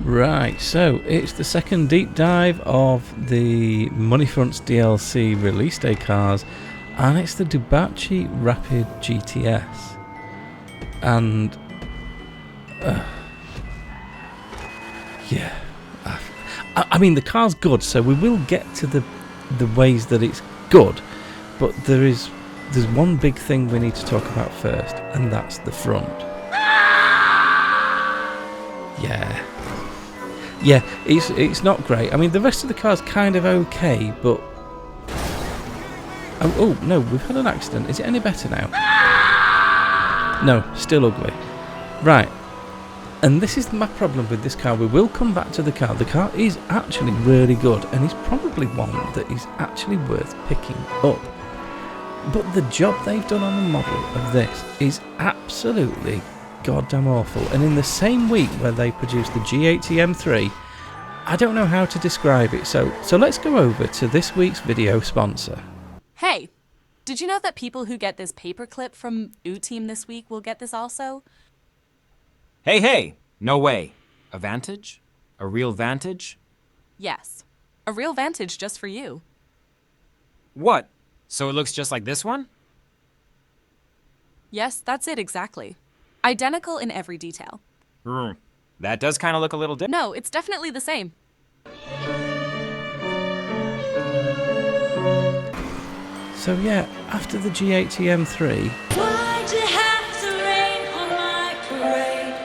Right, so it's the second deep dive of the Moneyfronts DLC release day cars, and it's the Debauchee Rapid GTS. And yeah, I mean the car's good, so we will get to the ways that it's good, but there's one big thing we need to talk about first, and that's the front. Yeah, it's not great. I mean, the rest of the car's kind of okay, but oh no, we've had an accident. Is it any better now? No, still ugly. Right, and this is my problem with this car. We will come back to the car. The car is actually really good, and it's probably one that is actually worth picking up. But the job they've done on the model of this is absolutely goddamn awful. And in the same week where they produced the G80 M3, I don't know how to describe it. So let's go over to this week's video sponsor. Hey, did you know that people who get this paperclip from Ootiem this week will get this also? Hey, no way. A Vantage? A real Vantage? Yes, a real Vantage just for you. What? So it looks just like this one? Yes, that's it exactly. Identical in every detail. That does kind of look a little different. No, it's definitely the same. So yeah, after the G80 M3, Why'd you have to rain on my parade?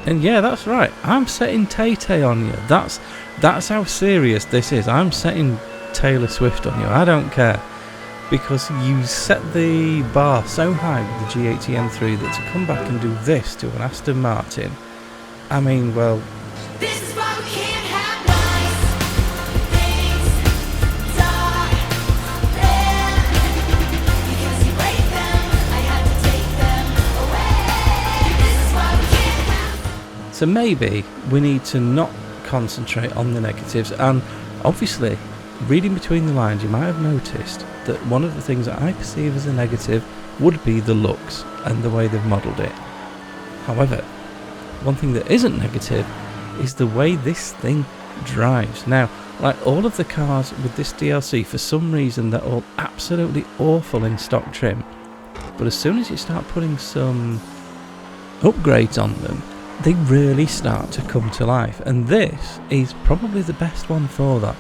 and yeah, that's right, I'm setting Tay-Tay on you. That's how serious this is. I'm setting Taylor Swift on you. I don't care. Because you set the bar so high with the G80 M3 that to come back and do this to an Aston Martin, I mean, well... This is why we can't have nice things, darling. Because you break them, I had to take them away. This is why we can't have... So maybe we need to not concentrate on the negatives, and obviously, reading between the lines, you might have noticed that one of the things that I perceive as a negative would be the looks and the way they've modelled it. However, one thing that isn't negative is the way this thing drives. Now, like all of the cars with this DLC, for some reason they're all absolutely awful in stock trim, but as soon as you start putting some upgrades on them, they really start to come to life, and this is probably the best one for that,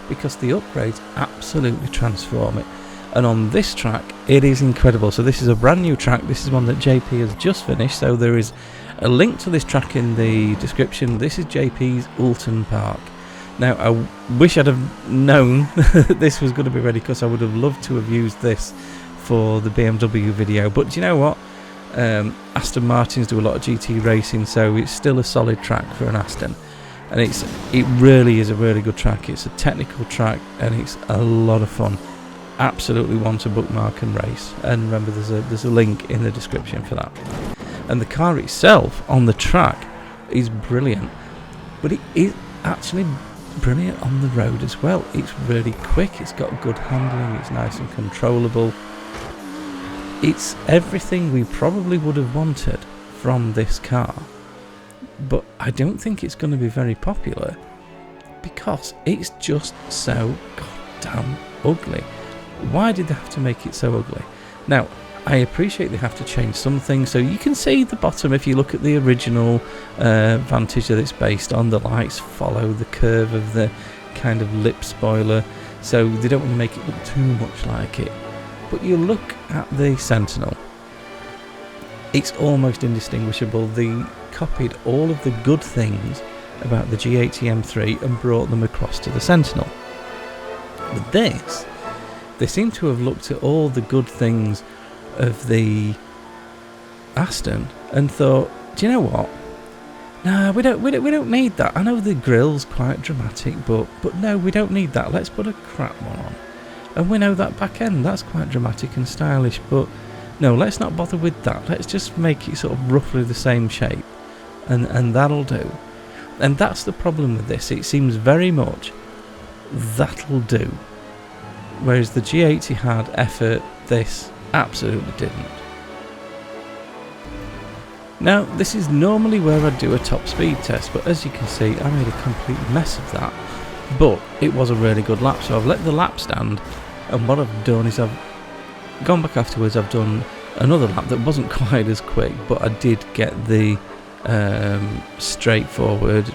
because the upgrades absolutely transform it. And on this track, it is incredible. So this is a brand new track. This is one that JP has just finished, so there is a link to this track in the description. This is JP's Oulton Park. Now, I wish I'd have known that this was going to be ready, because I would have loved to have used this for the BMW video. But do you know what? Aston Martins do a lot of GT racing, so it's still a solid track for an Aston. And it really is a really good track. It's a technical track, and it's a lot of fun. Absolutely one to bookmark and race. And remember, there's a link in the description for that. And the car itself on the track is brilliant, but it is actually brilliant on the road as well. It's really quick. It's got good handling. It's nice and controllable. It's everything we probably would have wanted from this car. But I don't think it's going to be very popular, because it's just so goddamn ugly. Why did they have to make it so ugly? Now, I appreciate they have to change some things. So you can see the bottom, if you look at the original Vantage that it's based on, the lights follow the curve of the kind of lip spoiler, so they don't want to make it look too much like it. But you look at the Sentinel, it's almost indistinguishable. They copied all of the good things about the G80 M3 and brought them across to the Sentinel. With this, they seem to have looked at all the good things of the Aston and thought, do you know what? No, we don't need that. I know the grille's quite dramatic, but no, we don't need that. Let's put a crap one on. And we know that back end, that's quite dramatic and stylish, but no, let's not bother with that. Let's just make it sort of roughly the same shape, and that'll do. And that's the problem with this. It seems very much that'll do. Whereas the G80 had effort, this absolutely didn't. Now, this is normally where I do a top speed test, but as you can see, I made a complete mess of that. But it was a really good lap, so I've let the lap stand, and what I've done is I've gone back afterwards, I've done another lap that wasn't quite as quick, but I did get the straightforward,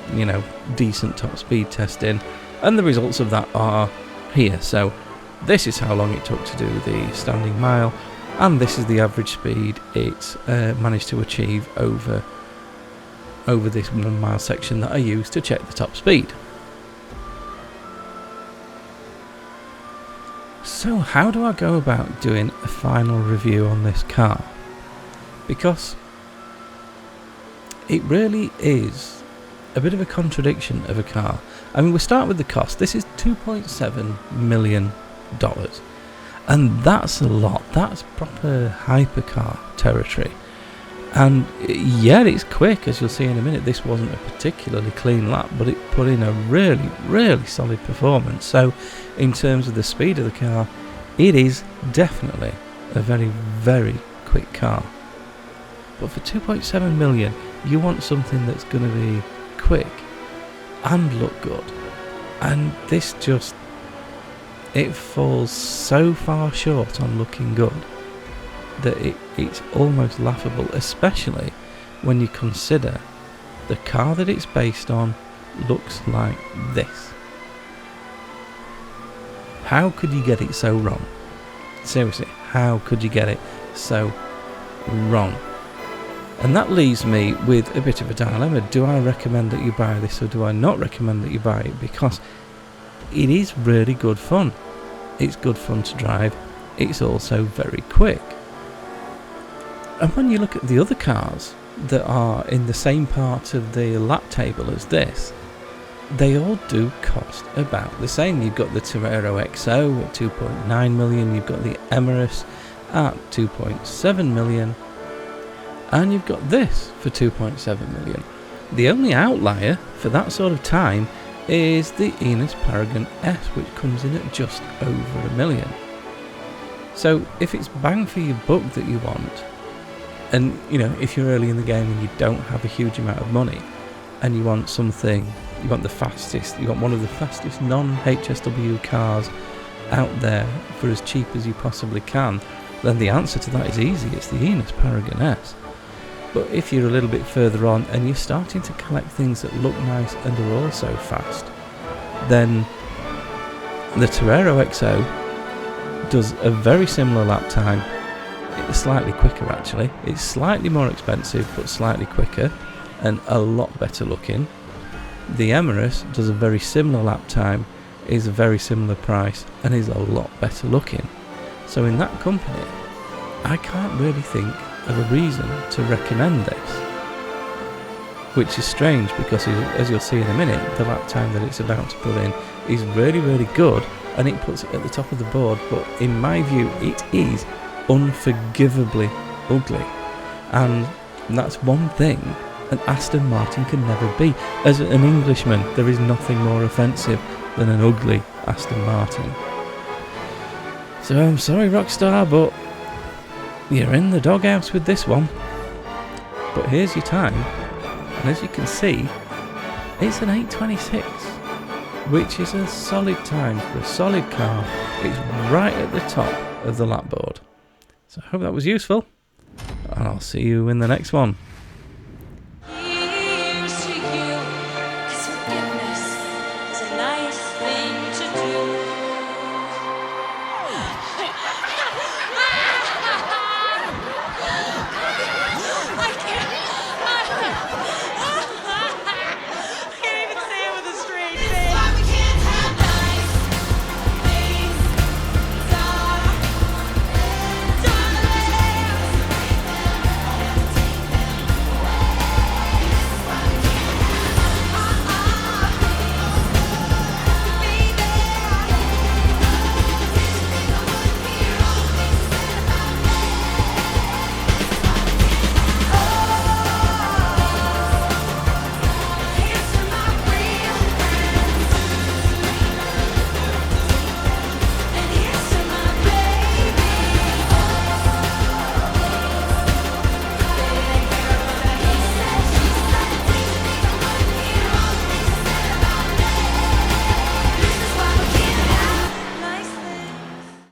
decent top speed test in, and the results of that are here. So this is how long it took to do the standing mile, and this is the average speed it's managed to achieve over this 1 mile section that I used to check the top speed. So how do I go about doing a final review on this car? Because it really is a bit of a contradiction of a car. I mean, we start with the cost. This is $2.7 million. And that's a lot. That's proper hypercar territory. And yeah, it's quick, as you'll see in a minute. This wasn't a particularly clean lap, but it put in a really, really solid performance. So in terms of the speed of the car, it is definitely a very, very quick car. But for 2.7 million, you want something that's going to be quick and look good. And this just, it falls so far short on looking good that it's almost laughable, especially when you consider the car that it's based on looks like this. How could you get it so wrong? Seriously, how could you get it so wrong? And that leaves me with a bit of a dilemma. Do I recommend that you buy this, or do I not recommend that you buy it? Because it is really good fun. It's good fun to drive. It's also very quick. And when you look at the other cars that are in the same part of the lap table as this, they all do cost about the same. You've got the Torero XO at 2.9 million, you've got the Emirates at 2.7 million, and you've got this for 2.7 million. The only outlier for that sort of time is the Enus Paragon S, which comes in at just over $1 million. So if it's bang for your buck that you want, and if you're early in the game and you don't have a huge amount of money, and you want something, you want one of the fastest non-HSW cars out there for as cheap as you possibly can, then the answer to that is easy. It's the Enus Paragon S. But if you're a little bit further on and you're starting to collect things that look nice and are also fast, then the Torero XO does a very similar lap time. It's slightly quicker actually. It's slightly more expensive but slightly quicker and a lot better looking. The Emirates does a very similar lap time, is a very similar price, and is a lot better looking. So in that company, I can't really think of a reason to recommend this, which is strange because, as you'll see in a minute, the lap time that it's about to put in is really, really good, and it puts it at the top of the board. But in my view, it is unforgivably ugly, and that's one thing an Aston Martin can never be. As an Englishman, there is nothing more offensive than an ugly Aston Martin. So I'm sorry, Rockstar, but you're in the doghouse with this one. But here's your time, and as you can see, it's an 8:26, which is a solid time for a solid car. It's right at the top of the lap board. So I hope that was useful, and I'll see you in the next one.